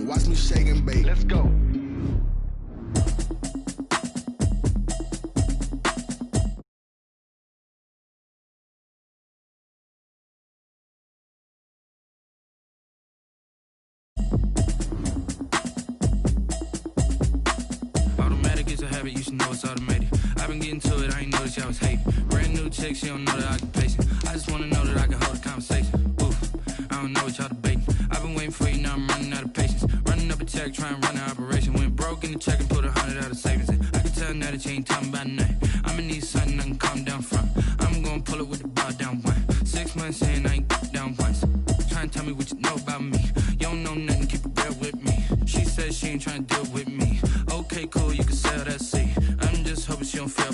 Watch me shake and bake. Let's go. Automatic is a habit, you should know it's automated. I've been getting to it, I ain't noticed y'all was hating. Brand new chick, she don't know the occupation. I just wanna know that I can hold a conversation. Oof, I don't know what y'all debating. I've been waiting for you, now I'm running out of patience. Running up a check, trying to run an operation. Went broke in the check and put 100 out of savings in. I can tell now that you ain't talking about nothing. I'ma need something I can calm down from. I'm gonna pull it with the bar down one. 6 months in, I ain't down once. Trying to tell me what you know about me. You don't know nothing, keep it real with me. She said she ain't trying to deal with me. Okay, cool, you can sell that seat. I'm just hoping she don't fail.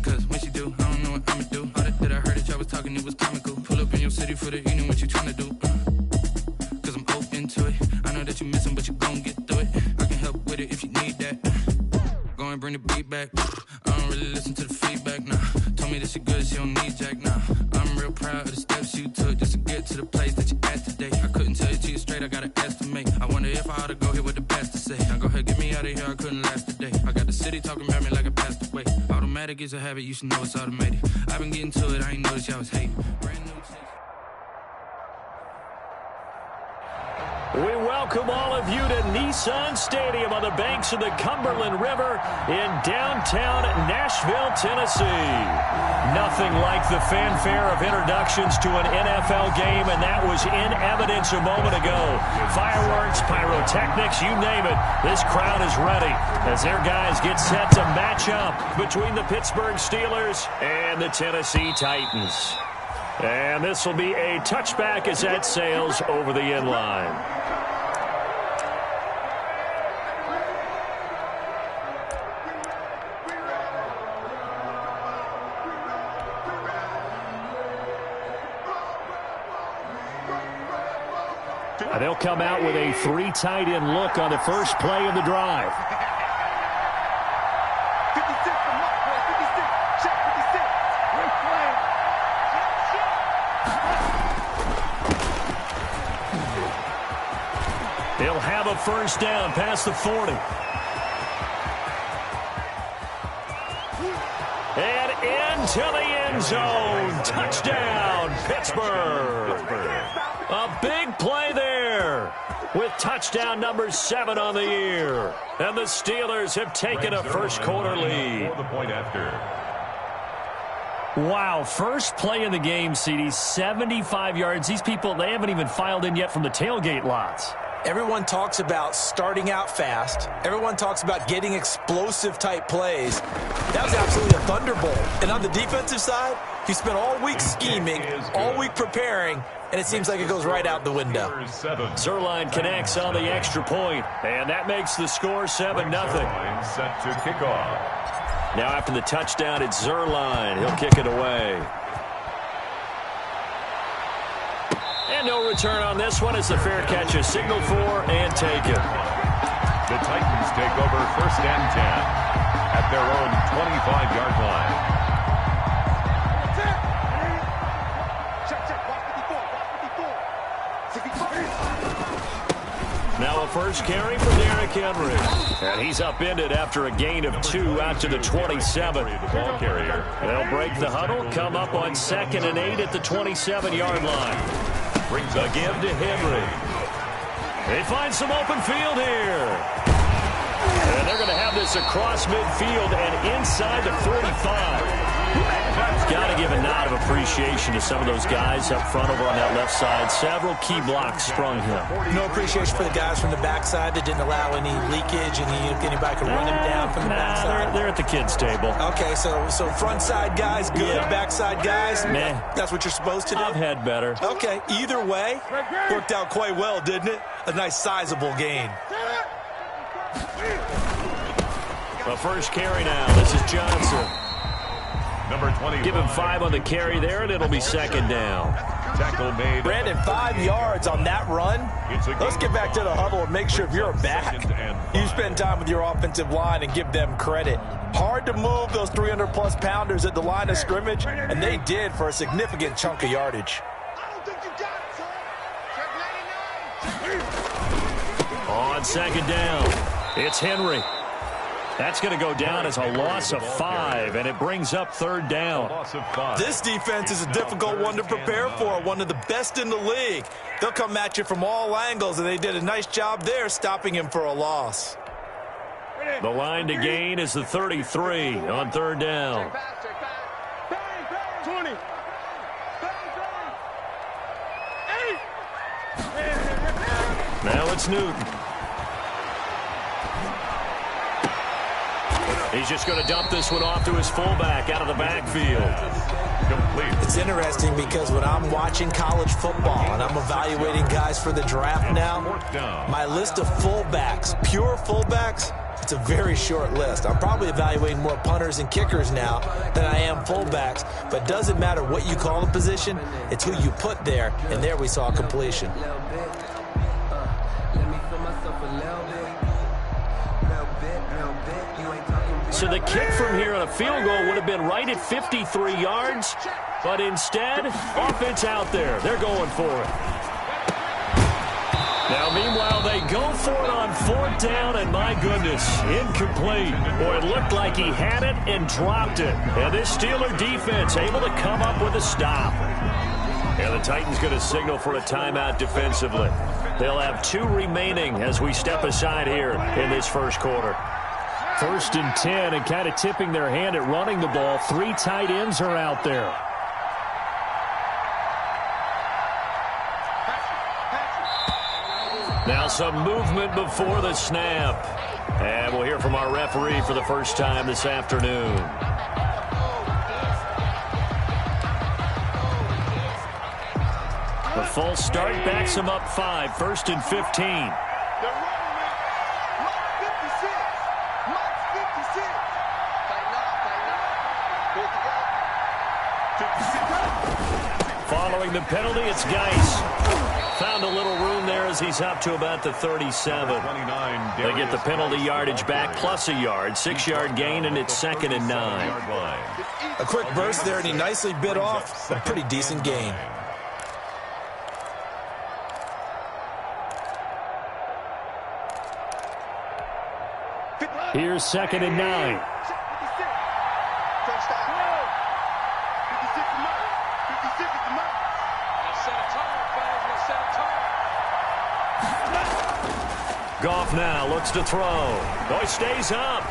Cause when she do, I don't know what I'ma do. All that I heard that y'all was talking, it was comical. Pull up in your city for the evening, what you trying to do? Cause I'm open to it. I know that you missing, but you gon' get through it. I can help with it if you need that. Go and bring the beat back. I don't really listen to the feedback, nah. Told me that she good, she don't need jack, nah. I'm real proud of the steps you took just to get to the place that you at today. I couldn't tell it to you straight, I gotta estimate. I wonder if I ought to go here with the best to say. Now go ahead, get me out of here, I couldn't last today. I got the city talking about me like I passed away. Automatic is a habit, you should know it's automated. I've been getting to it, I ain't noticed y'all was hating. Brand new chicks. We welcome all of you to Nissan Stadium on the banks of the Cumberland River in downtown Nashville, Tennessee. Nothing like the fanfare of introductions to an NFL game, and that was in evidence a moment ago. Fireworks, pyrotechnics, you name it. This crowd is ready as their guys get set to match up between the Pittsburgh Steelers and the Tennessee Titans. And this will be a touchback as that sails over the end line. They'll come out with a 3 tight end look on the first play of the drive. He'll have a first down past the 40. And into the end zone. Touchdown, Pittsburgh. A big play there with touchdown number 7 on the year. And the Steelers have taken a first quarter lead. Wow, first play in the game, CD, 75 yards. These people, they haven't even filed in yet from the tailgate lots. Everyone talks about starting out fast. Everyone talks about getting explosive-type plays. That was absolutely a thunderbolt. And on the defensive side, he spent all week scheming, all week preparing, and it seems like it goes right out the window. Zerline connects on the extra point, and that makes the score 7-0. Set to kick off. Now after the touchdown, it's Zerline. He'll kick it away. And no return on this one as the fair catch is signaled for and taken. The Titans take over 1st and 10 at their own 25-yard line. Now a first carry for Derrick Henry. And he's upended after a gain of 2 out to the 27. Ball carrier. They'll break the huddle, come up on 2nd and 8 at the 27-yard line. Brings a give to Henry. They find some open field here. And they're going to have this across midfield and inside the 45. Got to give a nod of appreciation to some of those guys up front over on that left side. Several key blocks sprung him. No appreciation for the guys from the backside that didn't allow any leakage and anybody could run him down from the backside. They're at the kids' table. Okay, so front side guys, good. Yeah. Backside guys, meh. That's what you're supposed to do? I've had better. Okay, either way, worked out quite well, didn't it? A nice sizable gain. A first carry now. This is Johnson. Number 20. Give him 5 on the carry there, and it'll be 2nd down. Tackle made. Brandon, 5 yards on that run. Let's get back to the huddle and make sure if you're a back, you spend time with your offensive line and give them credit. Hard to move those 300-plus pounders at the line of scrimmage, and they did for a significant chunk of yardage. On On second down, it's Henry. That's going to go down as a loss of 5, and it brings up third down. This defense is a difficult one to prepare for, one of the best in the league. They'll come at you from all angles, and they did a nice job there stopping him for a loss. The line to gain is the 33 on third down. 20. Now it's Newton. He's just going to dump this one off to his fullback out of the backfield. Complete. It's interesting because when I'm watching college football and I'm evaluating guys for the draft now, my list of fullbacks, pure fullbacks, it's a very short list. I'm probably evaluating more punters and kickers now than I am fullbacks, but it doesn't matter what you call the position, it's who you put there, and there we saw completion. So the kick from here on a field goal would have been right at 53 yards, but instead, offense out there. They're going for it. Now, meanwhile, they go for it on fourth down, and my goodness, incomplete. Boy, it looked like he had it and dropped it. And this Steeler defense able to come up with a stop. And the Titans going to signal for a timeout defensively. They'll have 2 remaining as we step aside here in this first quarter. 1st and 10, and kind of tipping their hand at running the ball. 3 tight ends are out there. Now some movement before the snap. And we'll hear from our referee for the first time this afternoon. The false start backs him up 5. 1st and 15. Following the penalty, it's Geis. Found a little room there as he's up to about the 37. They get the penalty yardage back plus a yard. 6-yard gain, and it's 2nd and 9. A quick burst there, and he nicely bit off a pretty decent gain. Here's 2nd and 9. Goff now looks to throw. Oh, he stays up.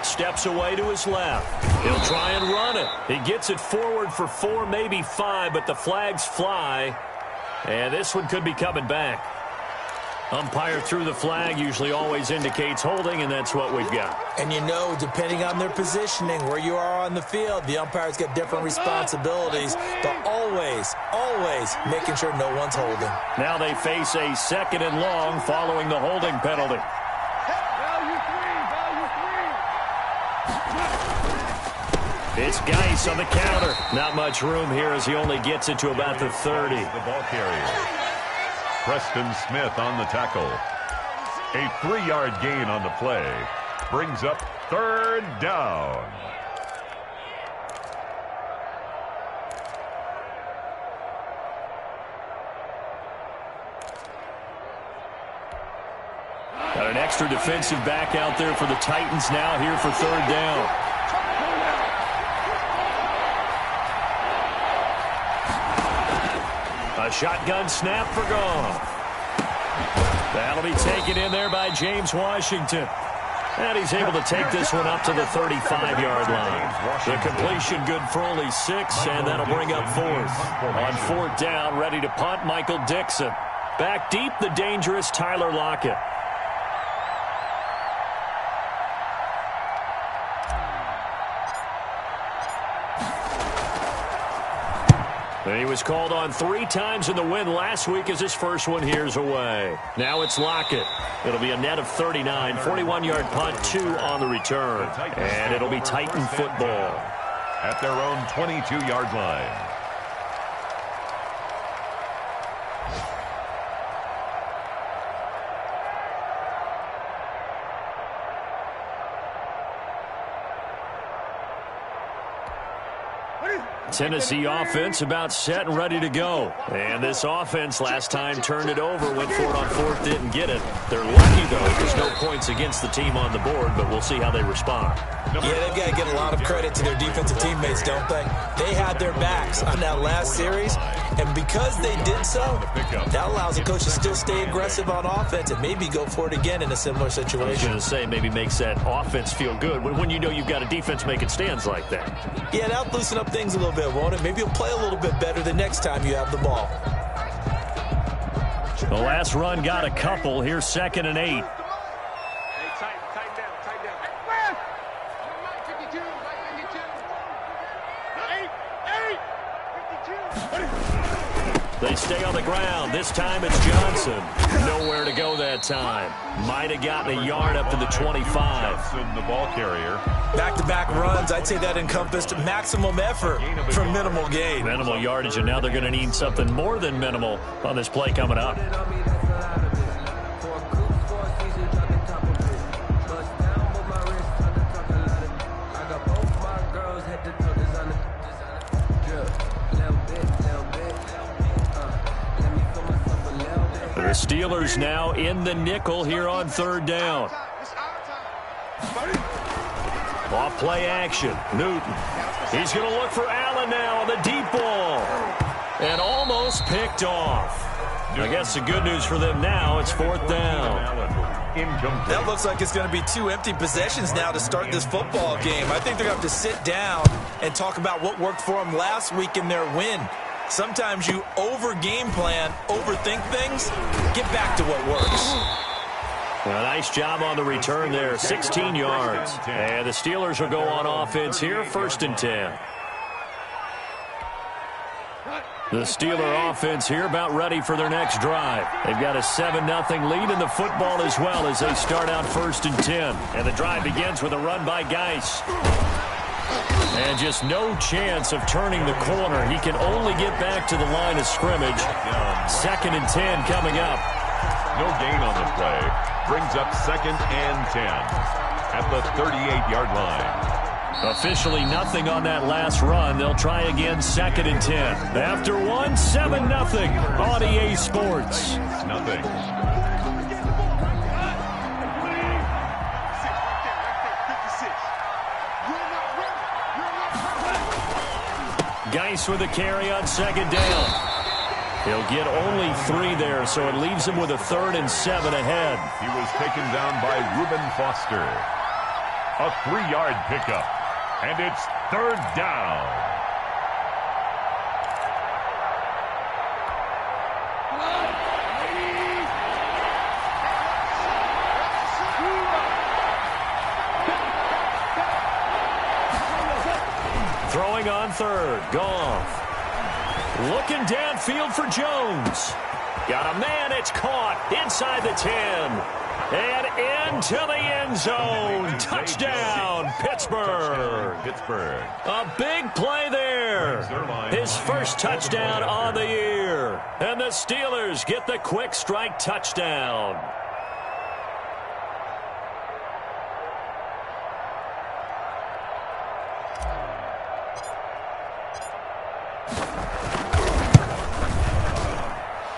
Steps away to his left. He'll try and run it. He gets it forward for 4, maybe 5, but the flags fly. And this one could be coming back. Umpire threw the flag, usually always indicates holding, and that's what we've got. And you know, depending on their positioning, where you are on the field, the umpires get different responsibilities, but always, always making sure no one's holding. Now they face a 2nd and long following the holding penalty. It's Geis on the counter. Not much room here as he only gets it to about the 30. The ball carrier. Preston Smith on the tackle. A 3-yard gain on the play. Brings up 3rd down. Got an extra defensive back out there for the Titans now here for 3rd down. A shotgun snap for Goff. That'll be taken in there by James Washington. And he's able to take this one up to the 35-yard line. The completion good for only 6, and that'll bring up 4th. On 4th down, ready to punt, Michael Dixon. Back deep, the dangerous Tyler Lockett. And he was called on 3 times in the win last week as his first one here's away. Now it's Lockett. It'll be a net of 39, 41-yard punt, 2 on the return. And it'll be Titan football. At their own 22-yard line. Tennessee offense about set and ready to go. And this offense last time turned it over, went for it on fourth, didn't get it. They're lucky, though. There's no points against the team on the board, but we'll see how they respond. Yeah, they've got to get a lot of credit to their defensive teammates, don't they? They had their backs on that last series, and because they did so, that allows the coach to still stay aggressive on offense and maybe go for it again in a similar situation. I was going to say, maybe makes that offense feel good when you know you've got a defense making stands like that. Yeah, that'll loosen up things a little bit, won't it? Maybe you'll play a little bit better the next time you have the ball. The last run got a couple. Here's 2nd and 8. They stay on the ground. This time it's Johnson. Nowhere to go that time. Might have gotten a yard up to the 25. Johnson, the ball carrier. Back-to-back runs, I'd say that encompassed maximum effort for minimal gain. Minimal yardage, and now they're going to need something more than minimal on this play coming up. The Steelers now in the nickel here on 3rd down. Off play action. Newton. He's going to look for Allen now on the deep ball. And almost picked off. I guess the good news for them now, it's 4th down. That looks like it's going to be 2 empty possessions now to start this football game. I think they're going to have to sit down and talk about what worked for them last week in their win. Sometimes you over-game plan, overthink things, get back to what works. Well, nice job on the return there, 16 yards. And the Steelers will go on offense here, 1st and 10. The Steeler offense here about ready for their next drive. They've got a 7-0 lead in the football as well as they start out 1st and 10. And the drive begins with a run by Geis. And just no chance of turning the corner. He can only get back to the line of scrimmage. 2nd and 10 coming up. No gain on the play. Brings up 2nd and 10 at the 38-yard line. Officially nothing on that last run. They'll try again 2nd and 10. After 7-0 on EA Sports. Nothing. Geis with a carry on 2nd down. He'll get only 3 there, so it leaves him with a 3rd and 7 ahead. He was taken down by Reuben Foster. A 3-yard pickup, and it's 3rd down. Throwing on 3rd, Goff. Looking downfield for Jones. Got a man, it's caught inside the 10. And into the end zone. Touchdown, Pittsburgh. A big play there. His first touchdown on the year. And the Steelers get the quick strike touchdown.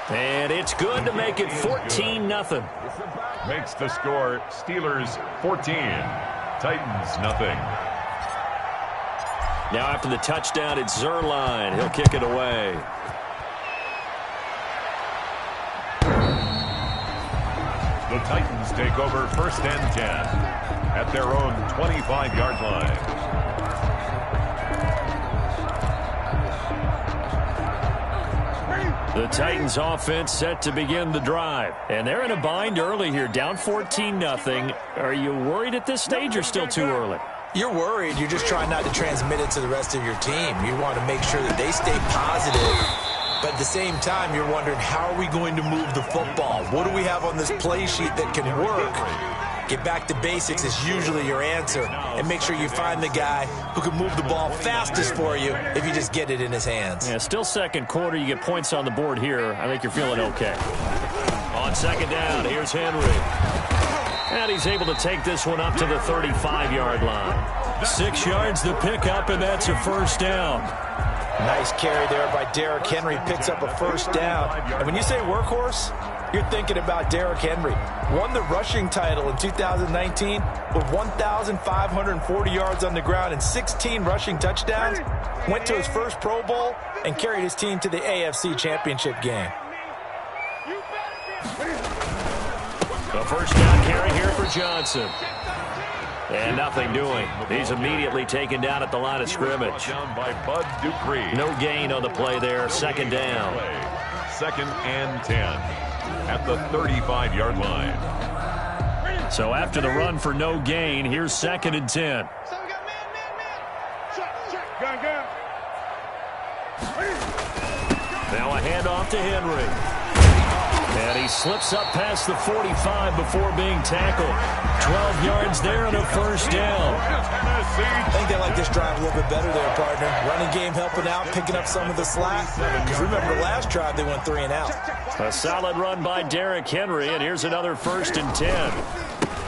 And it's good to make it 14-0. Makes the score Steelers 14, Titans nothing. Now after the touchdown, it's Zerline. He'll kick it away. The Titans take over 1st and 10 at their own 25-yard line. The Titans offense set to begin the drive. And they're in a bind early here, down 14-0. Are you worried at this stage or still too early? You're worried. You're just trying not to transmit it to the rest of your team. You want to make sure that they stay positive. But at the same time, you're wondering, how are we going to move the football? What do we have on this play sheet that can work? Get back to basics is usually your answer. And make sure you find the guy who can move the ball fastest for you if you just get it in his hands. Yeah, still 2nd quarter. You get points on the board here. I think you're feeling okay. On 2nd down, here's Henry. And he's able to take this one up to the 35-yard line. 6 yards the pickup, and that's a 1st down. Nice carry there by Derrick Henry. Picks up a first down. And when you say workhorse, you're thinking about Derrick Henry. Won the rushing title in 2019 with 1,540 yards on the ground and 16 rushing touchdowns. Went to his first Pro Bowl and carried his team to the AFC Championship game. The first down carry here for Johnson. And nothing doing. He's immediately taken down at the line of scrimmage. Down by Bud Dupree. No gain on the play there. Second down. 2nd and 10 at the 35-yard line. So after the run for no gain, here's 2nd and 10. Now a handoff to Henry. And he slips up past the 45 before being tackled. 12 yards there and a first down. I think they like this drive a little bit better there, partner. Running game helping out, picking up some of the slack. Because remember, last drive they went 3 and out. A solid run by Derrick Henry, and here's another 1st and 10.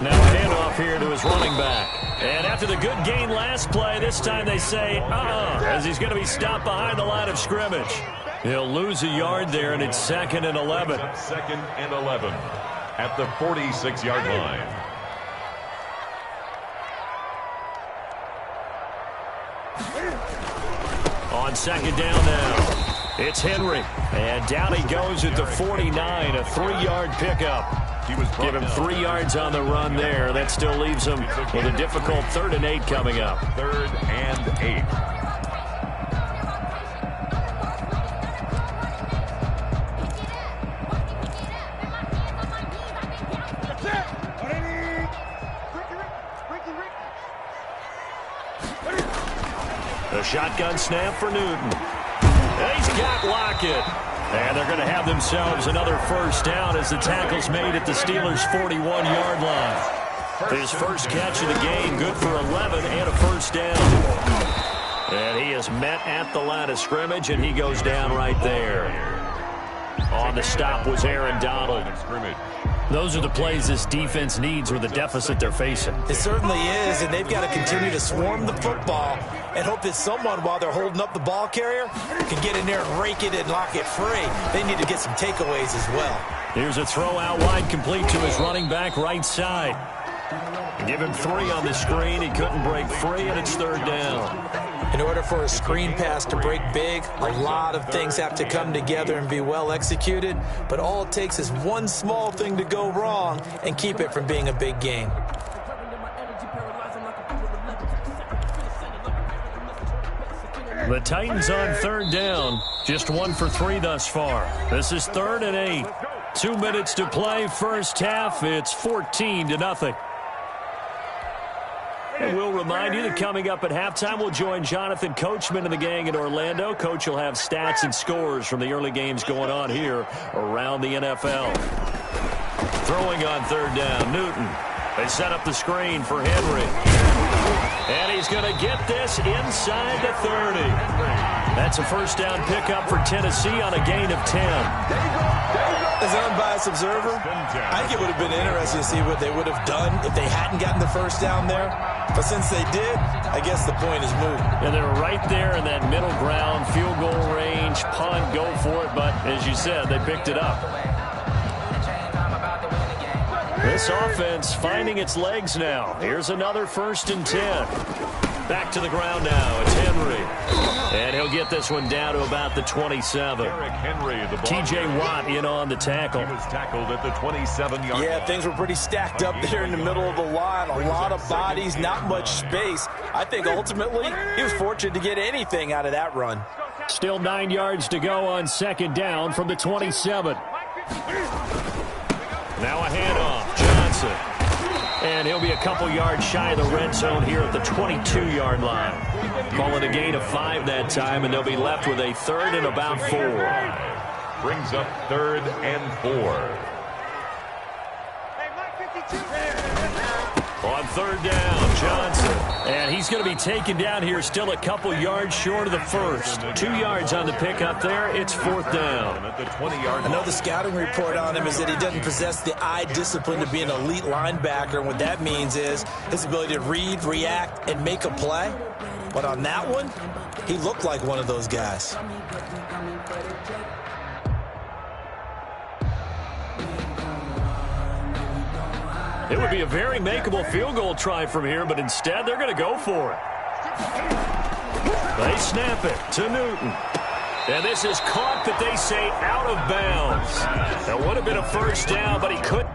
Now a handoff here to his running back. And after the good gain last play, this time they say, as he's going to be stopped behind the line of scrimmage. He'll lose a yard there, and it's 2nd and 11. 2nd and 11 at the 46-yard line. On 2nd down now, it's Henry. And down he goes at the 49, a 3-yard pickup. Give him 3 yards on the run there. That still leaves him with a difficult 3rd and 8 coming up. 3rd and 8. The shotgun snap for Newton. And he's got Lockett. And they're going to have themselves another first down as the tackle's made at the Steelers' 41-yard line. His first catch of the game, good for 11 and a first down. And he is met at the line of scrimmage, and he goes down right there. On the stop was Aaron Donald. Those are the plays this defense needs with the deficit they're facing. It certainly is, and they've got to continue to swarm the football and hope that someone, while they're holding up the ball carrier, can get in there and rake it and lock it free. They need to get some takeaways as well. Here's a throw out wide, complete to his running back right side. Give him 3 on the screen. He couldn't break free, and it's 3rd down. In order for a screen pass to break big, a lot of things have to come together and be well executed, but all it takes is one small thing to go wrong and keep it from being a big game. The Titans on 3rd down, just 1 for 3 thus far. This is 3rd and 8. 2 minutes to play, first half. It's 14-0. And we'll remind you that coming up at halftime, we'll join Jonathan Coachman and the gang in Orlando. Coach will have stats and scores from the early games going on here around the NFL. Throwing on 3rd down, Newton. They set up the screen for Henry. And he's going to get this inside the 30. That's a first down pickup for Tennessee on a gain of 10. As an unbiased observer, I think it would have been interesting to see what they would have done if they hadn't gotten the first down there. But since they did, I guess the point is moot. And they're right there in that middle ground, field goal range, punt, go for it. But as you said, they picked it up. This offense finding its legs now. Here's another 1st and 10. Back to the ground now. It's Henry. And he'll get this one down to about the 27. Henry, the T.J. Watt in on the tackle. He was tackled at the 27-yard line. Yeah, things were pretty stacked up there in the middle of the line. A lot of bodies, not much space. I think ultimately he was fortunate to get anything out of that run. Still 9 yards to go on 2nd down from the 27. Now a handoff. Johnson. And he'll be a couple yards shy of the red zone here at the 22-yard line. Call it a gain of 5 that time, and they'll be left with a 3rd and about 4. Brings up 3rd and 4. On 3rd down, Johnson. And he's going to be taken down here still a couple yards short of the first. 2 yards on the pickup there. It's 4th down. At the 20-yard I know the scouting report on him is that he doesn't possess the eye discipline to be an elite linebacker. And what that means is his ability to read, react, and make a play. But on that one, He looked like one of those guys. It would be a very makeable field goal try from here, but instead they're going to go for it. They snap it to Newton. And this is caught, but they say out of bounds. That would have been a first down, but he couldn't.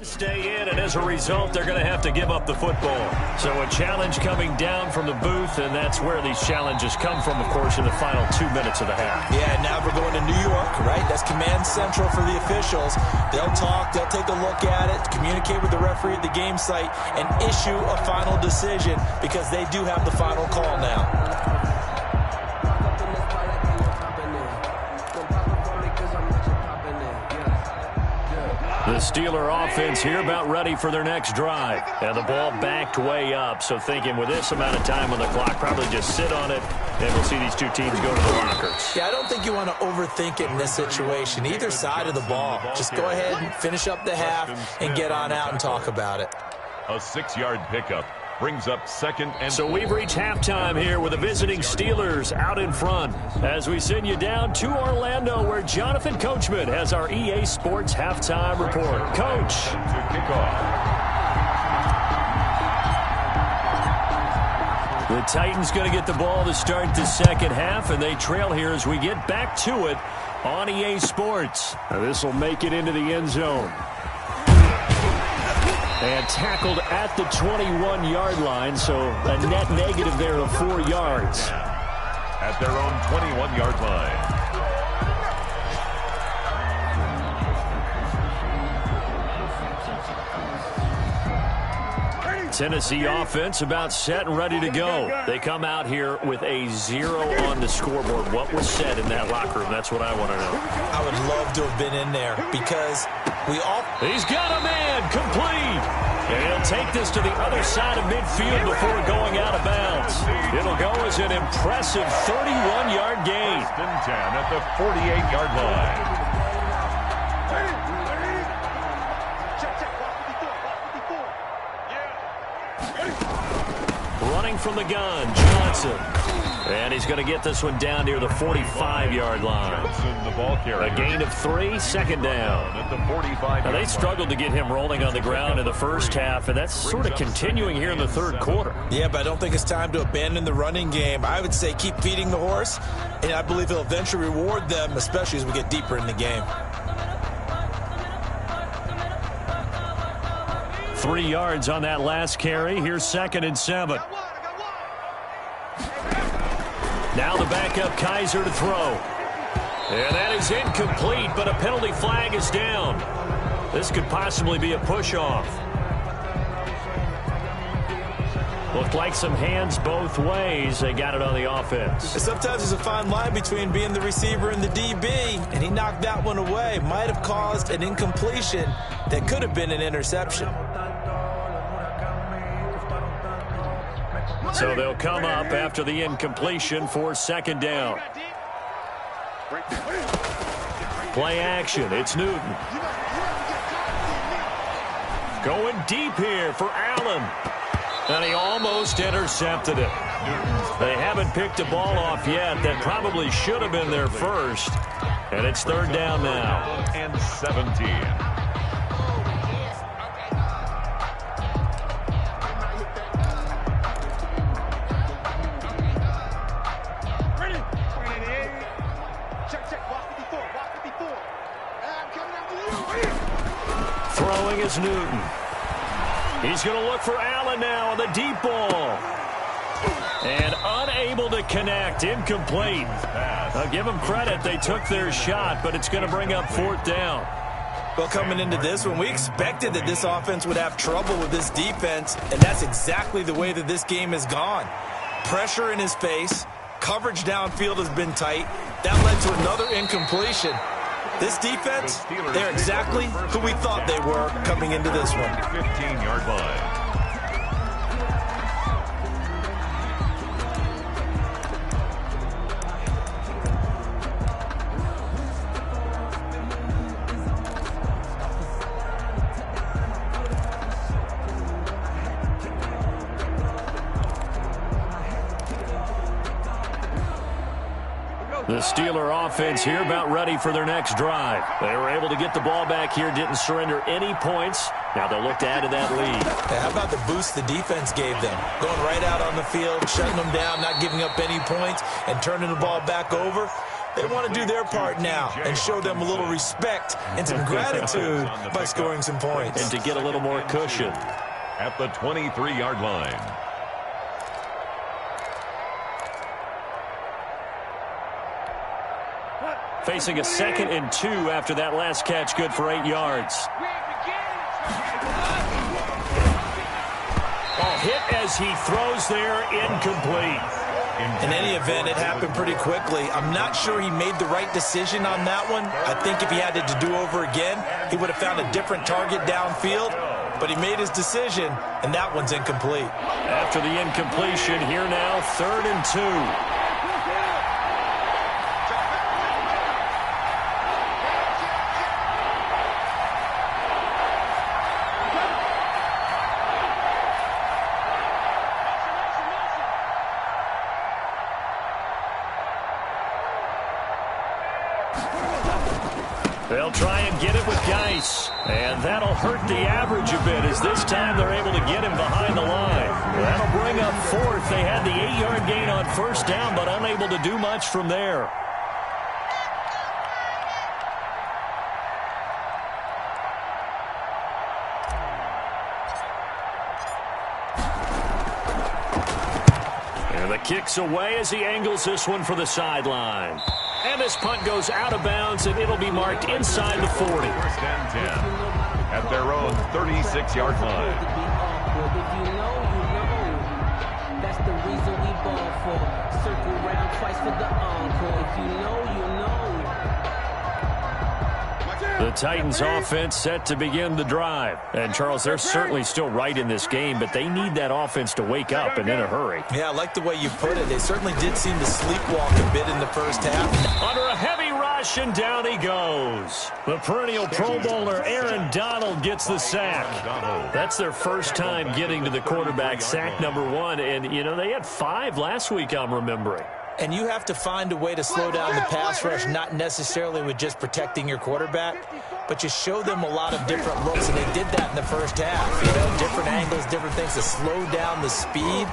Stay in, and as a result, they're going to have to give up the football. So a challenge coming down from the booth, and that's where these challenges come from, of course, in the final 2 minutes of the half. Yeah, now we're going to New York, right? That's command central for the officials. They'll talk, they'll take a look at it, communicate with the referee at the game site, and issue a final decision because they do have the final call now. The Steeler offense here about ready for their next drive. And the ball backed way up, so thinking with this amount of time on the clock, probably just sit on it, and we'll see these two teams go to the lockers. Yeah, I don't think you want to overthink it in this situation. Either side of the ball. Just go ahead and finish up the half and get on out and talk about it. A 6-yard pickup brings up 2nd and 4. So we've reached halftime here with the visiting Steelers out in front as we send you down to Orlando where Jonathan Coachman has our EA Sports halftime report. Coach. To kick off. The Titans going to get the ball to start the second half, and they trail here as we get back to it on EA Sports. Now this will make it into the end zone. And tackled at the 21-yard line, so a net negative there of 4 yards. At their own 21-yard line. Tennessee offense about set and ready to go. They come out here with a 0 on the scoreboard. What was said in that locker room? That's what I want to know. I would love to have been in there because we all... He's got a man complete. And he'll take this to the other side of midfield before going out of bounds. It'll go as an impressive 31-yard gain. First and 10 at the 48-yard line. Running from the gun, Johnson. And he's going to get this one down near the 45-yard line. Johnson, the ball carrier. A gain of 3, 2nd down. At the 45. Now, they struggled to get him rolling on the ground in the first half, and that's sort of continuing here in the third quarter. Yeah, but I don't think it's time to abandon the running game. I would say keep feeding the horse, and I believe he'll eventually reward them, especially as we get deeper in the game. 3 yards on that last carry. Here's 2nd and 7. Now the backup Kaiser to throw. And that is incomplete, but a penalty flag is down. This could possibly be a push-off. Looked like some hands both ways. They got it on the offense. Sometimes there's a fine line between being the receiver and the DB, and he knocked that one away. Might have caused an incompletion that could have been an interception. So they'll come up after the incompletion for 2nd down. Play action. It's Newton. Going deep here for Allen. And he almost intercepted it. They haven't picked a ball off yet. That probably should have been their first. And it's 3rd down now. And 17. Throwing is Newton. He's going to look for Allen now on the deep ball. And unable to connect. Incomplete. I'll give them credit. They took their shot, but it's going to bring up 4th down. Well, coming into this one, we expected that this offense would have trouble with this defense, and that's exactly the way that this game has gone. Pressure in his face. Coverage downfield has been tight. That led to another incompletion. This defense, they're exactly who we thought they were coming into this one. 15-yard line. The Steeler offense here about ready for their next drive. They were able to get the ball back here, didn't surrender any points. Now they'll look to add to that lead. Hey, how about the boost the defense gave them? Going right out on the field, shutting them down, not giving up any points, and turning the ball back over. They want to do their part now and show them a little respect and some gratitude by scoring some points. And to get a little more cushion. At the 23-yard line. Facing a 2nd and 2 after that last catch, good for 8 yards. Hit as he throws there, incomplete. In any event, it happened pretty quickly. I'm not sure he made the right decision on that one. I think if he had it to do over again, he would have found a different target downfield. But he made his decision, and that one's incomplete. After the incompletion, here now, 3rd and 2. They'll try and get it with Geis. And that'll hurt the average a bit as this time they're able to get him behind the line. That'll bring up 4th. They had the 8-yard gain on 1st down, but unable to do much from there. And the kick's away as he angles this one for the sideline. And this punt goes out of bounds, and it'll be marked inside the 40. 1st and 10 at their own 36-yard line. If you know, you know. That's the reason we ball for. Circle round twice for the encore. If you know, you know. The Titans offense set to begin the drive. And, Charles, they're certainly still right in this game, but they need that offense to wake up and in a hurry. Yeah, I like the way you put it. They certainly did seem to sleepwalk a bit in the first half. Under a heavy rush, and down he goes. The perennial Pro Bowler Aaron Donald gets the sack. That's their first time getting to the quarterback, sack number 1. And, you know, they had 5 last week, I'm remembering. And you have to find a way to slow down the pass rush, not necessarily with just protecting your quarterback, but you show them a lot of different looks, and they did that in the first half. You know, different angles, different things to slow down the speed.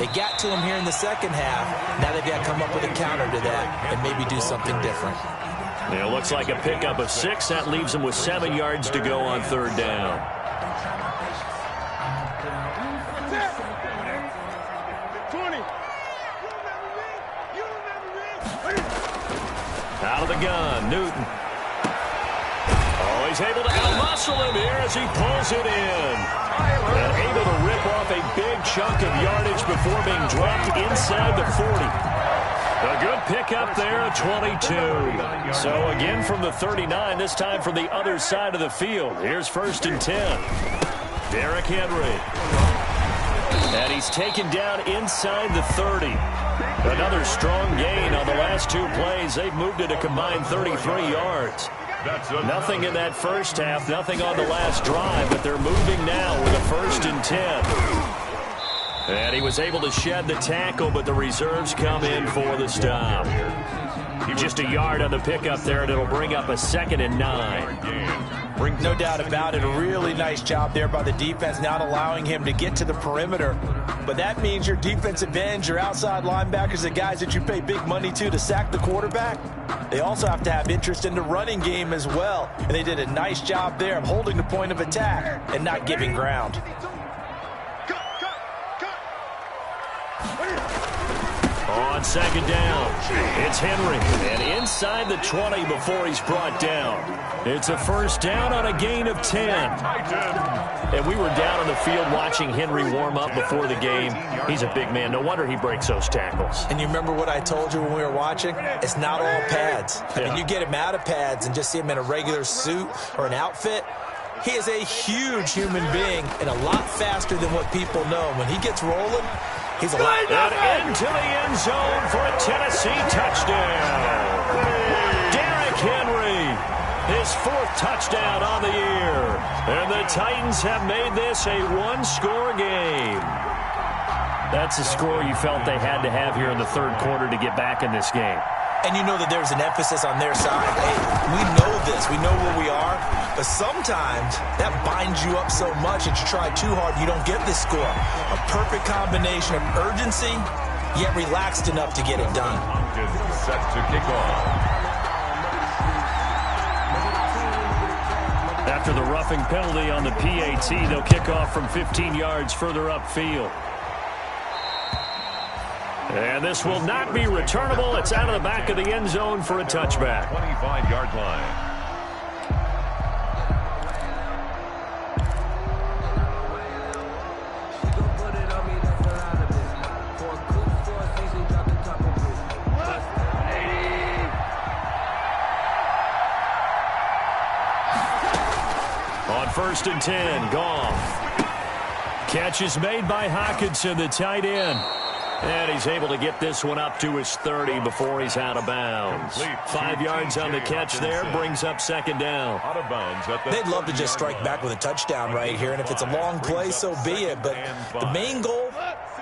They got to him here in the second half. Now they've got to come up with a counter to that and maybe do something different. It looks like a pickup of 6. That leaves them with 7 yards to go on 3rd down. Out of the gun, Newton. Oh, he's able to out-muscle him here as he pulls it in. And able to rip off a big chunk of yardage before being dropped inside the 40. A good pickup there at 22. So again from the 39, this time from the other side of the field. Here's 1st and 10. Derrick Henry. And he's taken down inside the 30. Another strong gain on the last 2 plays. They've moved it a combined 33 yards. Nothing in that first half, nothing on the last drive, but they're moving now with a 1st and 10. And he was able to shed the tackle, but the reserves come in for the stop. Just a yard on the pickup there, and it'll bring up a 2nd and 9. No doubt about it. A really nice job there by the defense, not allowing him to get to the perimeter. But that means your defensive ends, your outside linebackers, the guys that you pay big money to sack the quarterback, they also have to have interest in the running game as well. And they did a nice job there of holding the point of attack and not giving ground. On 2nd down, it's Henry, and inside the 20 before he's brought down. It's a 1st down on a gain of 10. And we were down on the field watching Henry warm up before the game. He's a big man. No wonder he breaks those tackles. And you remember what I told you when we were watching? It's not all pads. I mean, you get him out of pads and just see him in a regular suit or an outfit. He is a huge human being and a lot faster than what people know. When he gets rolling, he's a lot. And into the end zone for a Tennessee touchdown. Derrick Henry, his 4th touchdown on the year. And the Titans have made this a 1-score game. That's a score you felt they had to have here in the 3rd quarter to get back in this game. and you know that there's an emphasis on their side. Hey, we know this. We know where we are. But sometimes that binds you up so much that you try too hard, you don't get this score. A perfect combination of urgency, yet relaxed enough to get it done. Set to kick off. After the roughing penalty on the PAT, they'll kick off from 15 yards further upfield. And this will not be returnable. It's out of the back of the end zone for a touchback. 25-yard line. On 1st and 10, Goff. Catch is made by Hockenson, the tight end. And he's able to get this one up to his 30 before he's out of bounds. 5 yards on the catch there, brings up 2nd down. Out of bounds at the They'd love to just strike back with a touchdown right here, and if it's a long play, so be it. But the main goal,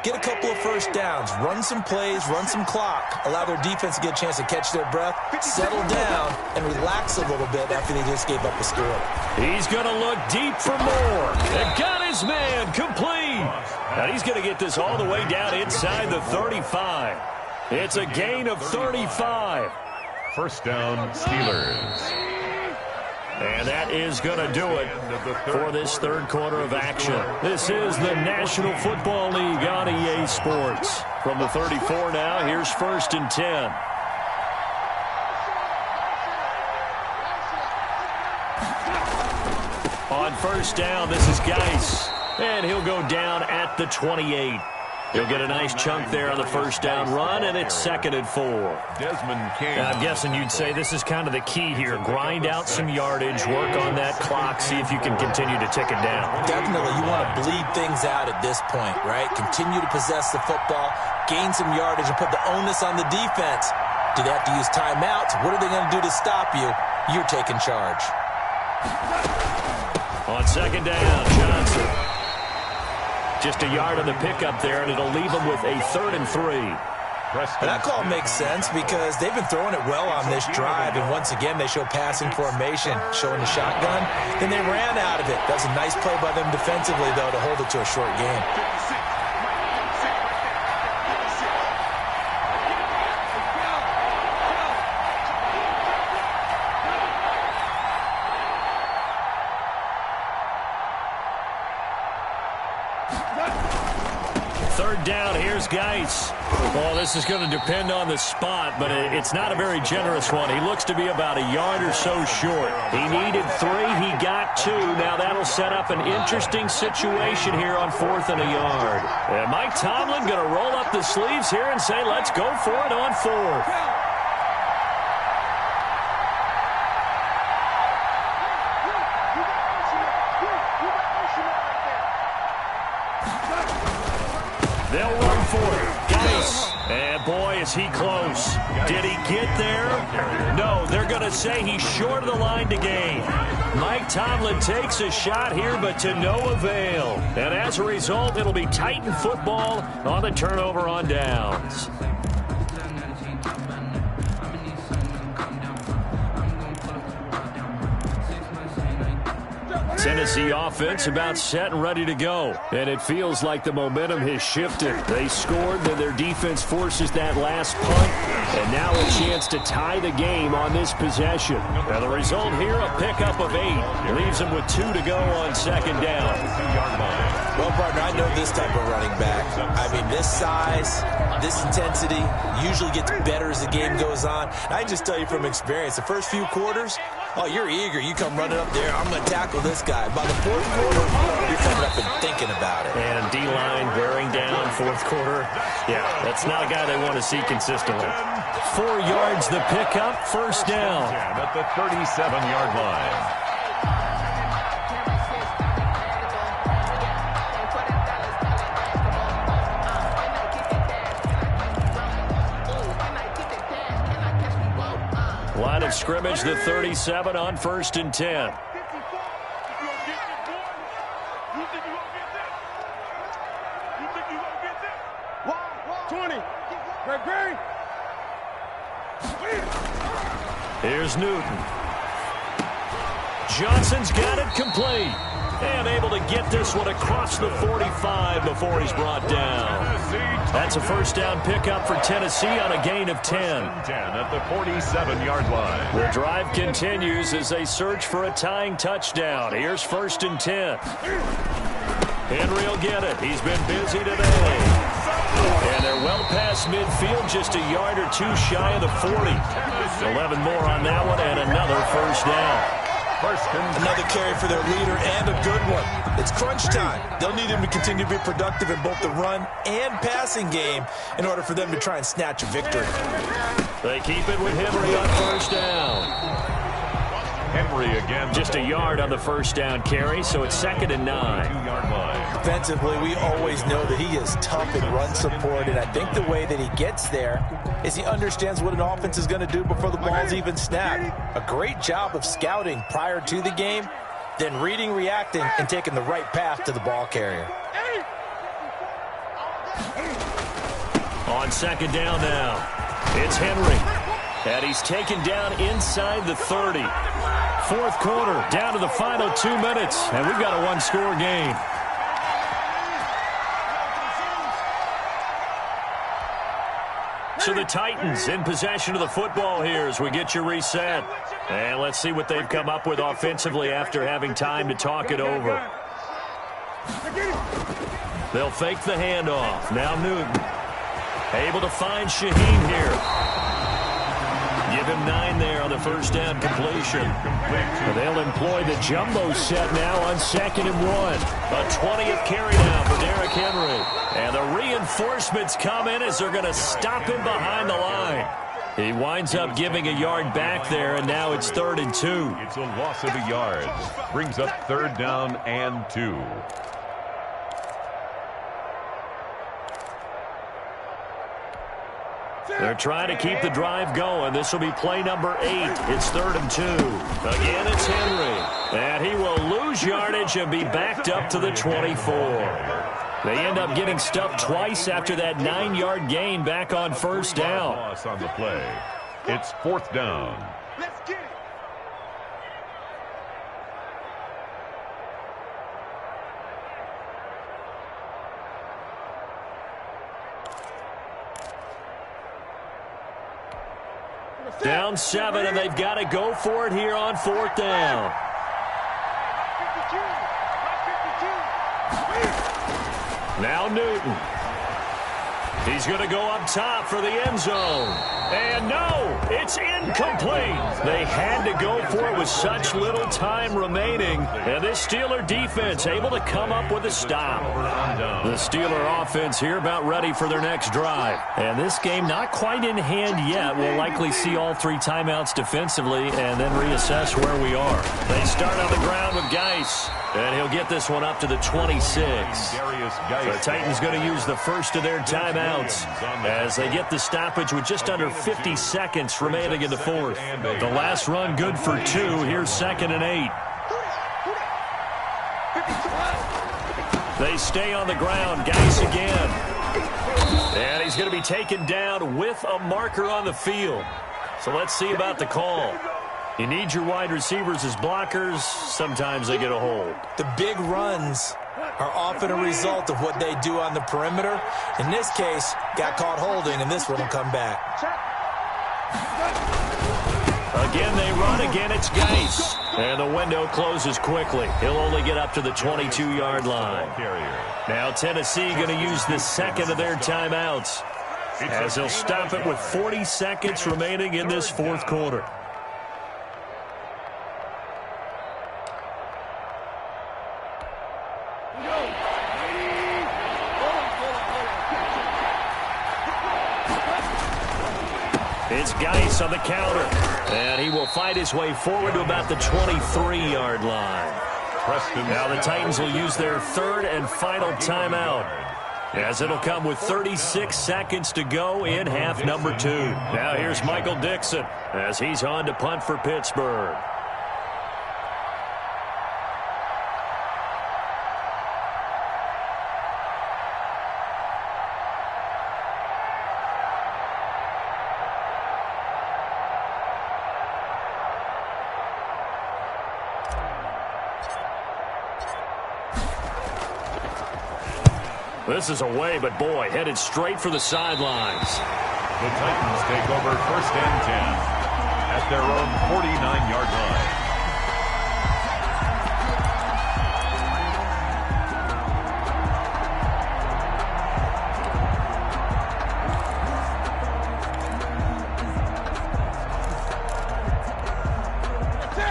get a couple of first downs, run some plays, run some clock, allow their defense to get a chance to catch their breath, settle down, and relax a little bit after they just gave up a score. He's going to look deep for more. And got his man complete. And he's going to get this all the way down inside the 35. It's a gain of 35. First down, Steelers. And that is going to do it for this third quarter of action. This is the National Football League on EA Sports. From the 34 now, here's 1st and 10. On 1st down, this is Geis. And he'll go down at the 28. He'll get a nice chunk there on the 1st down run, and it's 2nd and 4. Desmond King. I'm guessing you'd say this is kind of the key here. Grind out some yardage, work on that clock, see if you can continue to tick it down. Definitely, you want to bleed things out at this point, right? Continue to possess the football, gain some yardage, and put the onus on the defense. Do they have to use timeouts? What are they going to do to stop you? You're taking charge. On 2nd down, Johnson. Just a yard on the pickup there, and it'll leave them with a 3rd and 3. And that call makes sense because they've been throwing it well on this drive, and once again they show passing formation, showing the shotgun. Then they ran out of it. That was a nice play by them defensively, though, to hold it to a short game. Third down, here's Geis. Well, this is going to depend on the spot, but it's not a very generous one. He looks to be about a yard or so short. He needed 3, he got 2. Now that'll set up an interesting situation here on 4th and a yard. And Mike Tomlin going to roll up the sleeves here and say, let's go for it on 4th. They'll run for it. Geis. And boy, is he close. Did he get there? No, they're going to say he's short of the line to gain. Mike Tomlin takes a shot here, but to no avail. And as a result, it'll be Titan football on the turnover on downs. Tennessee offense about set and ready to go. And it feels like the momentum has shifted. They scored, then their defense forces that last punt. And now a chance to tie the game on this possession. Now the result here, a pickup of 8. Leaves them with 2 to go on 2nd down. Well, partner, I know this type of running back. I mean, this size, this intensity usually gets better as the game goes on. I just tell you from experience, the first few quarters, oh, you're eager. You come running up there. I'm going to tackle this guy. By the 4th quarter, you're coming up and thinking about it. And D-line bearing down 4th quarter. Yeah, that's not a guy they want to see consistently. 4 yards the pickup, 1st down. At the 37-yard line. Line of scrimmage, the 37 on 1st and 10. Here's Newton. Johnson's got it complete. And able to get this one across the 45 before he's brought down. That's a first down pickup for Tennessee on a gain of 10. 10 at the 47-yard line. The drive continues as they search for a tying touchdown. Here's 1st and 10. Henry will get it. He's been busy today. And they're well past midfield, just a yard or two shy of the 40. 11 more on that one and another first down. Another carry for their leader and a good one. It's crunch time. They'll need him to continue to be productive in both the run and passing game in order for them to try and snatch a victory. They keep it with Henry on first down. Henry again. Just a yard on the first down carry, so it's 2nd and 9. 2-yard line. Defensively, we always know that he is tough in run support, and I think the way that he gets there is he understands what an offense is going to do before the ball's even snapped. A great job of scouting prior to the game, then reading, reacting, and taking the right path to the ball carrier. On 2nd down now, it's Henry. And he's taken down inside the 30. 4th quarter, down to the final 2 minutes, and we've got a one-score game. So the Titans in possession of the football here as we get you reset. And let's see what they've come up with offensively after having time to talk it over. They'll fake the handoff. Now Newton. Able to find Shaheen here. Give him 9 there on the first down completion. And they'll employ the jumbo set now on 2nd and 1. A 20th carry now for Derrick Henry. And the reinforcements come in as they're going to stop him behind the line. He winds up giving a yard back there, and now it's 3rd and 2. It's a loss of a yard. Brings up 3rd down and 2. They're trying to keep the drive going. This will be play number 8. It's 3rd and 2. Again, it's Henry. And he will lose yardage and be backed up to the 24. They end up getting stuffed twice after that 9-yard gain back on first down. Loss on the play. It's 4th down. Let's get it. Down 7, and they've got to go for it here on 4th down. Now Newton. He's going to go up top for the end zone. And no, it's incomplete. They had to go for it with such little time remaining. And this Steeler defense able to come up with a stop. The Steeler offense here about ready for their next drive. And this game not quite in hand yet. We'll likely see all 3 timeouts defensively and then reassess where we are. They start on the ground with Geis. And he'll get this one up to the 26. The Titans going to use the first of their timeouts as they get the stoppage with just under 50 seconds remaining in the 4th. The last run good for 2. Here's 2nd and 8. They stay on the ground. Geis again. And he's going to be taken down with a marker on the field. So let's see about the call. You need your wide receivers as blockers. Sometimes they get a hold. The big runs are often a result of what they do on the perimeter. In this case, got caught holding, and this one will come back. Again, they run. Again, it's Geis. And the window closes quickly. He'll only get up to the 22-yard line. Now Tennessee going to use the second of their timeouts as they'll stop it with 40 seconds remaining in this 4th quarter. It's Geis on the counter, and he will fight his way forward to about the 23-yard line. Now the Titans will use their 3rd and final timeout, as it'll come with 36 seconds to go in half number 2. Now here's Michael Dixon as he's on to punt for Pittsburgh. This is away, but boy, headed straight for the sidelines. The Titans take over 1st and 10 at their own 49-yard line.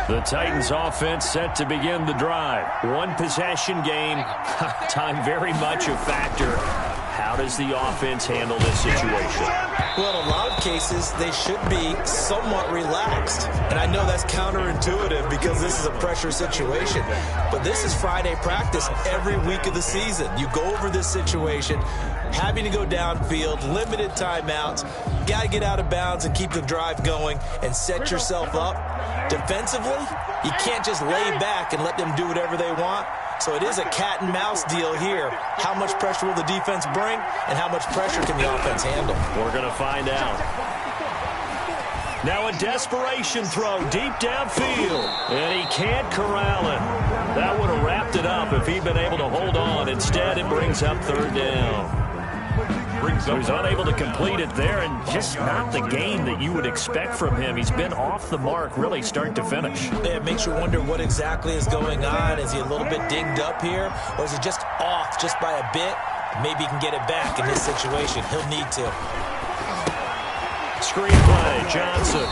The Titans offense set to begin the drive. One possession game. Time very much a factor. How does the offense handle this situation? Well, in a lot of cases, they should be somewhat relaxed. And I know that's counterintuitive because this is a pressure situation. But this is Friday practice every week of the season. You go over this situation, having to go downfield, limited timeouts, got to get out of bounds and keep the drive going and set yourself up. Defensively, you can't just lay back and let them do whatever they want. So it is a cat and mouse deal here. How much pressure will the defense bring, and how much pressure can the offense handle? We're going to find out. Now a desperation throw deep downfield, and he can't corral it. That would have wrapped it up if he'd been able to hold on. Instead, it brings up 3rd down. So he's unable to complete it there, and just not the game that you would expect from him. He's been off the mark, really, start to finish. Yeah, it makes you wonder what exactly is going on. Is he a little bit dinged up here, or is he just off just by a bit? Maybe he can get it back in this situation. He'll need to. Screenplay, Johnson.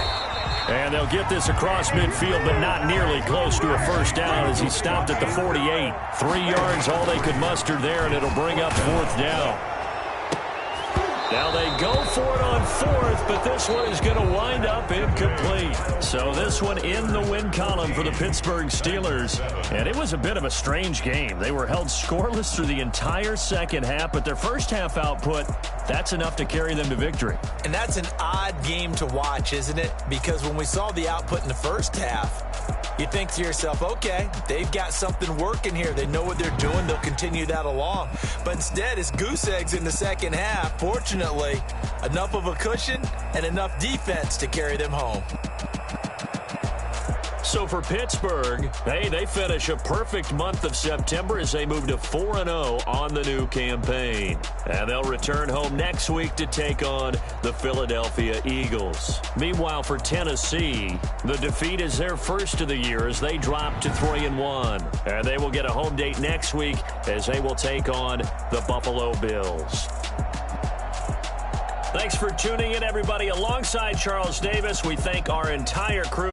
And they'll get this across midfield, but not nearly close to a 1st down as he stopped at the 48. 3 yards, all they could muster there, and it'll bring up 4th down. Now they go for it on 4th, but this one is going to wind up incomplete. So this one in the win column for the Pittsburgh Steelers. And it was a bit of a strange game. They were held scoreless through the entire second half, but their first half output, that's enough to carry them to victory. And that's an odd game to watch, isn't it? Because when we saw the output in the first half, you think to yourself, okay, they've got something working here. They know what they're doing. They'll continue that along. But instead, it's goose eggs in the second half. Fortunately, enough of a cushion and enough defense to carry them home. So for Pittsburgh, hey, they finish a perfect month of September as they move to 4-0 on the new campaign. And they'll return home next week to take on the Philadelphia Eagles. Meanwhile, for Tennessee, the defeat is their first of the year as they drop to 3-1. And they will get a home date next week as they will take on the Buffalo Bills. Thanks for tuning in, everybody. Alongside Charles Davis, we thank our entire crew.